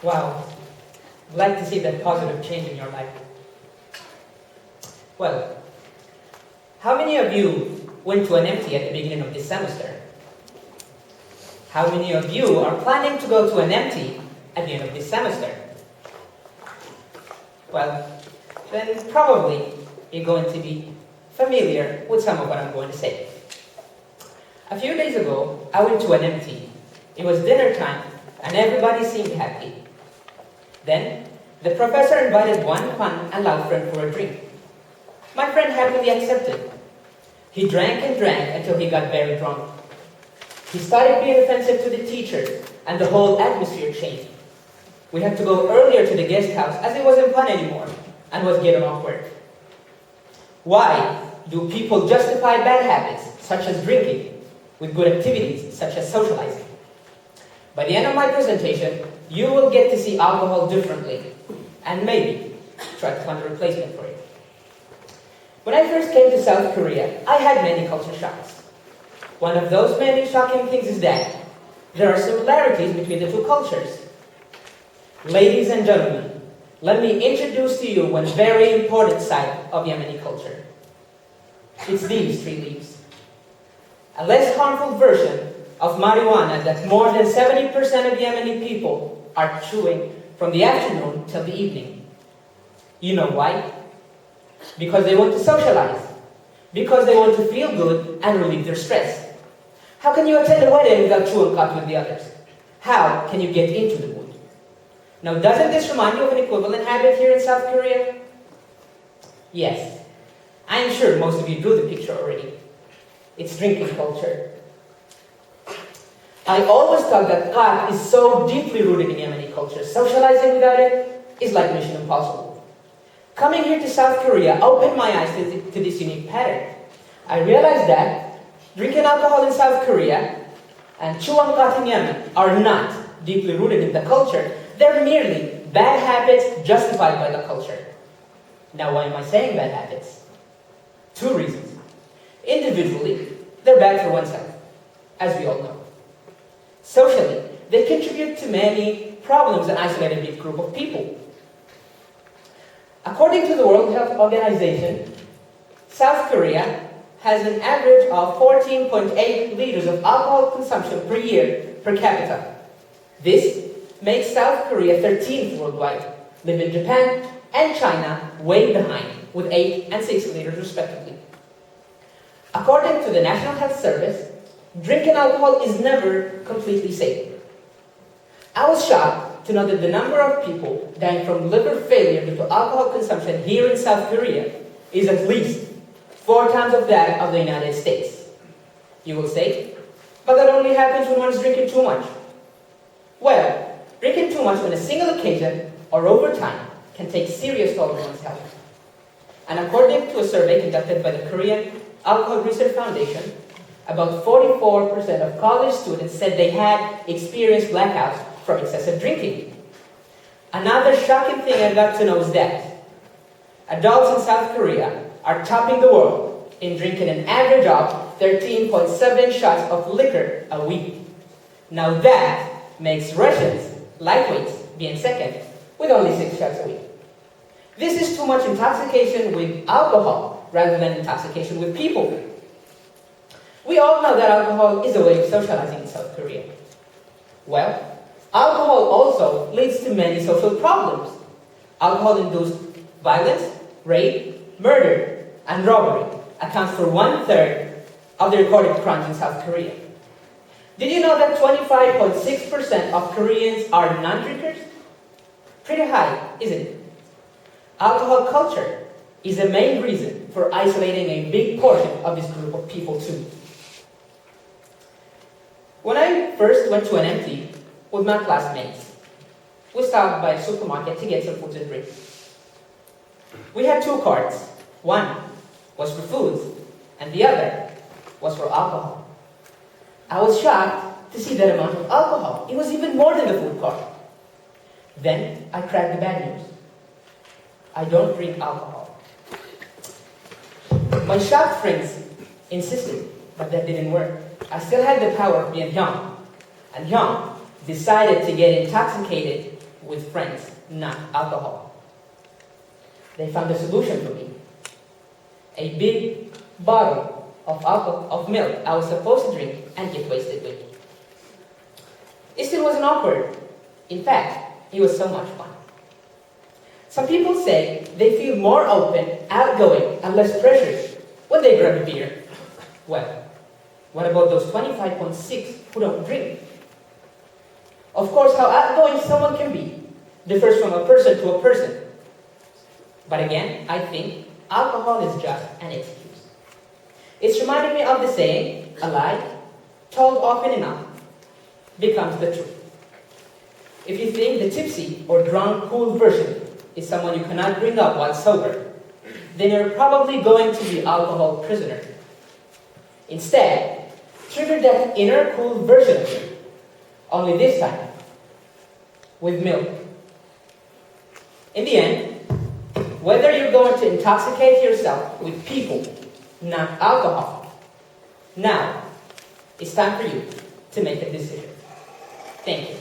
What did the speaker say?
Wow, glad to see that positive change in your life. Well, how many of you went to an empty at the beginning of this semester? How many of you are planning to go to an empty at the end of this semester? Well, then probably you're going to be familiar with some of what I'm going to say. A few days ago, I went to an empty. It was dinner time, and everybody seemed happy. Then, the professor invited one fun and loud friend for a drink. My friend happily accepted. He drank and drank until he got very drunk. He started being offensive to the teachers, and the whole atmosphere changed. We had to go earlier to the guest house as it wasn't fun anymore, and was getting awkward. Why do people justify bad habits, such as drinking, with good activities, such as socializing? By the end of my presentation, you will get to see alcohol differently, and maybe try to find a replacement for it. When I first came to South Korea, I had many culture shocks. One of those many shocking things is that there are similarities between the two cultures. Ladies and gentlemen, let me introduce to you one very important side of Yemeni culture. It's these 3 leaves. A less harmful version of marijuana that more than 70% of Yemeni people are chewing from the afternoon till the evening. You know why? Because they want to socialize. Because they want to feel good and relieve their stress. How can you attend a wedding without chewing cut with the others? How can you get into the mood? Now, doesn't this remind you of an equivalent habit here in South Korea? Yes. I am sure most of you drew the picture already. It's drinking culture. I always thought that art is so deeply rooted in Yemeni culture. Socializing without it is like mission impossible. Coming here to South Korea opened my eyes to this unique pattern. I realized that drinking alcohol in South Korea and chewing cut in Yemen are not deeply rooted in the culture. They're merely bad habits justified by the culture. Now, why am I saying bad habits? 2 reasons. Individually, they're bad for oneself, as we all know. Socially, they contribute to many problems and isolate a big group of people. According to the World Health Organization, South Korea has an average of 14.8 liters of alcohol consumption per year per capita. This makes South Korea 13th worldwide, leaving Japan and China way behind with 8 and 6 liters respectively. According to the National Health Service, drinking alcohol is never completely safe. I was shocked to know that the number of people dying from liver failure due to alcohol consumption here in South Korea is at least 4 times of that of the United States. You will say, but that only happens when one is drinking too much. Well, drinking too much on a single occasion or over time can take serious toll on one's health. And according to a survey conducted by the Korean Alcohol Research Foundation, about 44% of college students said they had experienced blackouts from excessive drinking. Another shocking thing I got to know is that adults in South Korea are topping the world in drinking an average of 13.7 shots of liquor a week. Now that makes Russians, lightweights, being second with only 6 shots a week. This is too much intoxication with alcohol rather than intoxication with people. We all know that alcohol is a way of socializing in South Korea. Well, alcohol also leads to many social problems. Alcohol-induced violence, rape, murder, and robbery accounts for 1/3 of the recorded crimes in South Korea. Did you know that 25.6% of Koreans are non-drinkers? Pretty high, isn't it? Alcohol culture is the main reason for isolating a big portion of this group of people too. When I first went to an empty with my classmates, we stopped by a supermarket to get some food and drink. We had 2 carts. One was for foods, and the other was for alcohol. I was shocked to see that amount of alcohol. It was even more than the food cart. Then I cracked the bad news. I don't drink alcohol. My shocked friends insisted, but that didn't work. I still had the power of being young, and young decided to get intoxicated with friends, not alcohol. They found a solution for me. A big bottle of milk I was supposed to drink and get wasted with. It still wasn't awkward. In fact, it was so much fun. Some people say they feel more open, outgoing, and less pressured when they grab a beer. Well, what about those 25.6 who don't drink? Of course, how outgoing someone can be differs from a person to a person. But again, I think alcohol is just an excuse. It's reminding me of the saying, a lie told often enough becomes the truth. If you think the tipsy or drunk cool version is someone you cannot bring up while sober, then you're probably going to be alcohol prisoner. Instead, trigger that inner cool version of you, only this time with milk. In the end, whether you're going to intoxicate yourself with people, not alcohol, now it's time for you to make a decision. Thank you.